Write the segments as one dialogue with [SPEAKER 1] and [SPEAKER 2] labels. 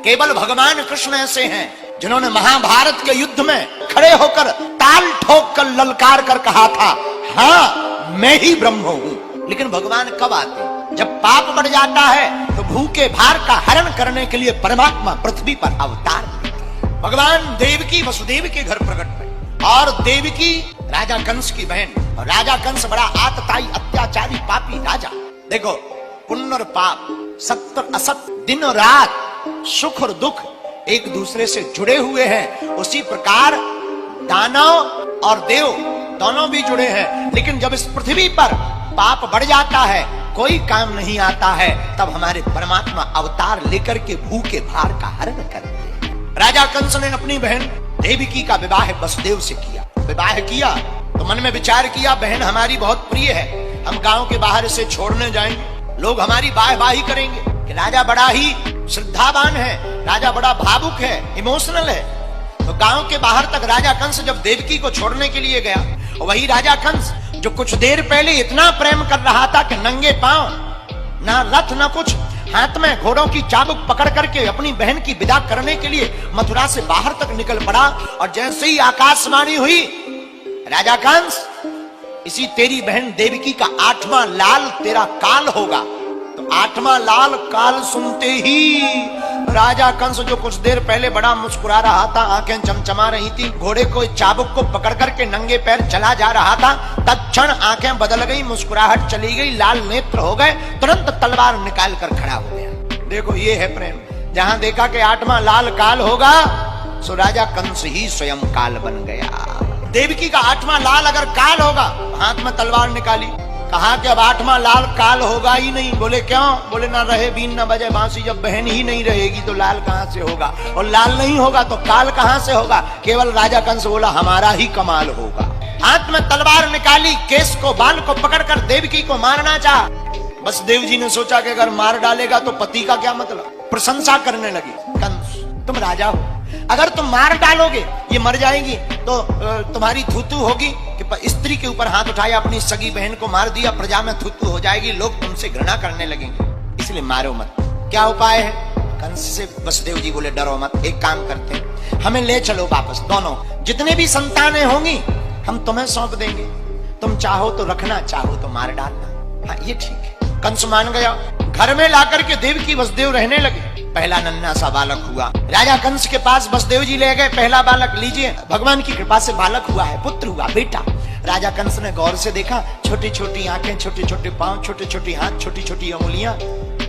[SPEAKER 1] केवल भगवान कृष्ण ऐसे हैं जिन्होंने महाभारत के युद्ध में खड़े होकर ताल ठोक कर ललकार कर कहा था, हाँ मैं ही ब्रह्म हूं। लेकिन भगवान कब आते? जब पाप बढ़ जाता है तो भूखे भार का हरण करने के लिए परमात्मा पृथ्वी पर अवतार लेते हैं। भगवान देवकी वसुदेव के घर प्रकट हुए और देवकी राजा कंस की बहन, और राजा कंस बड़ा आतताई अत्याचारी पापी राजा। देखो, पुण्य और पाप, सत्य और असत्य, दिन और रात, सुख और दुख एक दूसरे से जुड़े हुए हैं। उसी प्रकार दानव और देव दोनों भी जुड़े हैं। लेकिन जब इस पृथ्वी पर पाप बढ़ जाता है, कोई काम नहीं आता है, तब हमारे परमात्मा अवतार लेकर के भूखे भार का हरण करते हैं। राजा कंस ने अपनी बहन देवकी का विवाह वसुदेव से किया। विवाह किया तो मन में विचार किया, बहन हमारी बहुत प्रिय है, हम गांव के बाहर इसे छोड़ने जाएंगे, लोग हमारी वाहवाही करेंगे कि राजा बड़ा ही श्रद्धावान है, राजा बड़ा भावुक है, इमोशनल है। तो गांव के बाहर तक राजा कंस जब देवकी को छोड़ने के लिए गया, वही राजा कंस जो कुछ देर पहले इतना प्रेम कर रहा था कि नंगे पांव, ना रथ ना कुछ, हाथ में घोड़ों की चाबुक पकड़ करके अपनी बहन की विदा करने के लिए मथुरा से बाहर तक निकल पड़ा। और जैसे ही आकाशवाणी हुई, राजा कंस, इसी तेरी बहन देवकी का 8वां लाल तेरा काल होगा। तो 8वां लाल काल सुनते ही राजा कंस जो कुछ देर पहले बड़ा मुस्कुरा रहा था, आंखें चमचमा रही थी, घोड़े को चाबुक को पकड़ करके नंगे पैर चला जा रहा था, तत्क्षण आंखें बदल गई, मुस्कुराहट चली गई, लाल नेत्र हो गए, तुरंत तलवार निकाल कर खड़ा हो गया। देखो ये है प्रेम। जहां देखा कि 8वां लाल काल होगा, सो राजा कंस ही स्वयं काल बन गया। देवकी का 8वां लाल अगर काल होगा, हाथ में तलवार निकाली, कहा कि अब 8वां लाल काल होगा ही नहीं। बोले क्यों? बोले ना रहे बीन ना बजे बांसुरी, जब बहन ही नहीं रहेगी तो लाल कहां से होगा, और लाल नहीं होगा तो काल कहां से होगा। केवल राजा कंस बोला हमारा ही कमाल होगा। हाथ में तलवार निकाली, केस को बाल को पकड़कर देवकी को मारना चाहा। बस देव जी ने सोचा कि अगर मार डालेगा तो पति का क्या मतलब। प्रशंसा करने लगी, कंस तुम राजा हो, अगर तुम मार डालोगे ये मर जाएगी तो तुम्हारी थूथू होगी कि स्त्री के ऊपर हाथ उठाया, अपनी सगी बहन को मार दिया, प्रजा में थूथू हो जाएगी, लोग तुमसे घृणा करने लगेंगे, इसलिए मारो मत। क्या उपाय है? कंस से वसुदेव जी बोले डरो मत, एक काम करते हैं, हमें ले चलो वापस, दोनों जितने भी संतानें होंगी हम तुम्हें सौंप देंगे, तुम चाहो तो रखना, चाहो तो मार डालना। हाँ ये ठीक है। कंस मान गया। घर में लाकर के देवकी वसुदेव रहने लगे। पहला नन्हा सा बालक हुआ, राजा कंस के पास वसुदेव जी ले गए, पहला बालक लीजिए, भगवान की कृपा से बालक हुआ है, पुत्र हुआ, बेटा। राजा कंस ने गौर से देखा, छोटी छोटी आंखें, छोटे छोटे पांव, छोटे छोटे हाथ, छोटी छोटी अंगुलियां,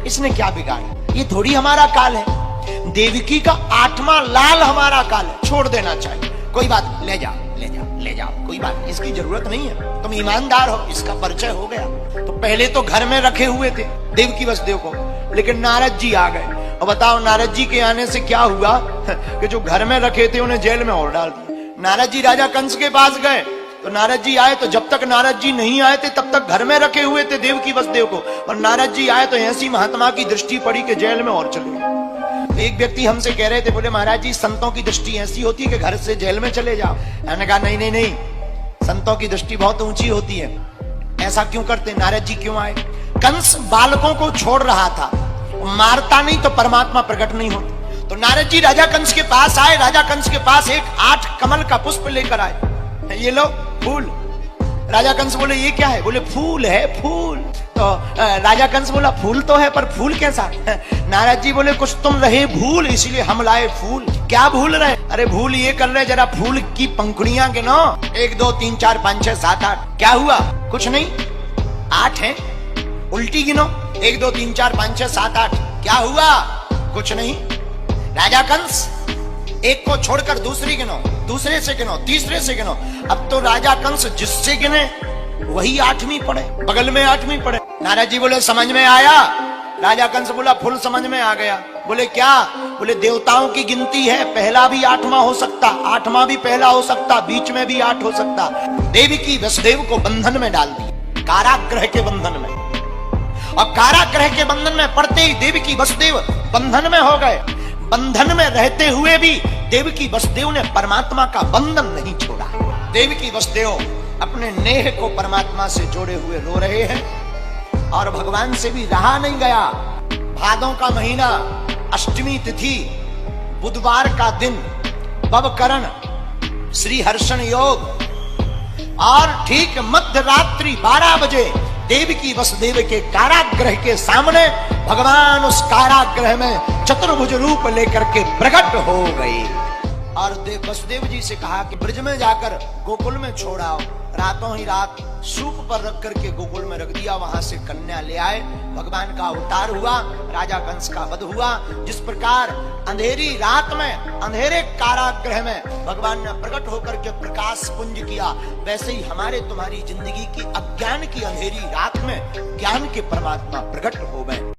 [SPEAKER 1] इसने क्या बिगाड़ा? ये थोड़ी हमारा काल है। देवकी का 8वां लाल हमारा काल है, छोड़ देना चाहिए। कोई बात नहीं, ले जाओ ले जाओ ले जाओ, कोई बात नहीं, इसकी जरूरत नहीं है, तुम ईमानदार हो, इसका परिचय हो गया। तो पहले तो घर में रखे हुए थे देवकी वसुदेव को, लेकिन नारद जी आ गए। और बताओ नारद जी के आने से क्या हुआ कि जो घर में रखे थे उन्हें जेल में और डाल दिया। नारद जी राजा कंस के पास गए तो नारद जी आए, तो जब तक नारद जी नहीं आए थे तब तक घर में रखे हुए थे देवकी वसुदेव को, और नारद जी आए तो ऐसी महात्मा की दृष्टि पड़ी कि जेल में और चले गए। एक व्यक्ति हमसे कह रहे थे, बोले महाराज जी संतों की दृष्टि ऐसी होती है कि घर से जेल में चले जाओ। मैंने कहा नहीं नहीं नहीं, संतों की दृष्टि बहुत ऊंची होती है। ऐसा क्यों करते? नारद जी क्यों आए? कंस बालकों को छोड़ रहा था, मारता नहीं तो परमात्मा प्रकट नहीं होता। तो नारद जी राजा कंस के पास आए, राजा कंस के पास एक 8 कमल का पुष्प लेकर आए, ये लो फूल। राजा कंस बोले ये क्या है? बोले फूल है, फूल। तो राजा कंस बोला फूल तो है पर फूल कैसा? नारद जी बोले कुछ तुम रहे भूल, इसलिए हम लाए फूल। क्या भूल रहे? अरे भूल ये कर रहे, जरा फूल की पंखुड़ियां गिनो, 1 2 3 4 5 6 7 8। क्या हुआ? कुछ नहीं, 8 है, उल्टी गिनो, 1 2 3 4 5 6 7 8। क्या हुआ? कुछ नहीं। राजा कंस एक को छोड़कर दूसरी गिनो, दूसरे से गिनो, तीसरे से गिनो। अब तो राजा कंस जिससे गिने वही 8वीं पड़े, बगल में 8वीं पड़े। नारद जी बोले समझ में आया? राजा कंस बोला फुल समझ में आ गया। बोले क्या? बोले देवताओं की गिनती है, पहला भी 8वां हो सकता, 8वां भी पहला हो सकता, बीच में भी 8 हो सकता। देवकी वसुदेव को बंधन में डाल दिया, कारागृह के बंधन में, और कारागृह के बंधन में पड़ते ही देवकी वसुदेव बंधन में हो गए। बंधन में रहते हुए भी देवकी वसुदेव ने परमात्मा का बंधन नहीं छोड़ा। देवकी वसुदेव अपने नेह को परमात्मा से जोड़े हुए रो रहे हैं, और भगवान से भी रहा नहीं गया। भादों का महीना, अष्टमी तिथि बुधवार का दिन बवकरण श्री हर्षण योग और ठीक मध्य रात्रि 12 बजे देवकी वसुदेव के कारागृह के सामने भगवान उस कारागृह में चतुर्भुज रूप लेकर के प्रकट हो गए और वसुदेव जी से कहा कि ब्रज में जाकर गोकुल में छोड़ाओ। रातों ही रात सूप पर रख करके गोकुल में रख दिया, वहां से कन्या ले आए। भगवान का अवतार हुआ, राजा कंस का वध हुआ। जिस प्रकार अंधेरी रात में अंधेरे कारागृह में भगवान ने प्रकट होकर के प्रकाश पुंज किया, वैसे ही हमारे तुम्हारी जिंदगी की अज्ञान की अंधेरी रात में ज्ञान के परमात्मा प्रकट हो गए।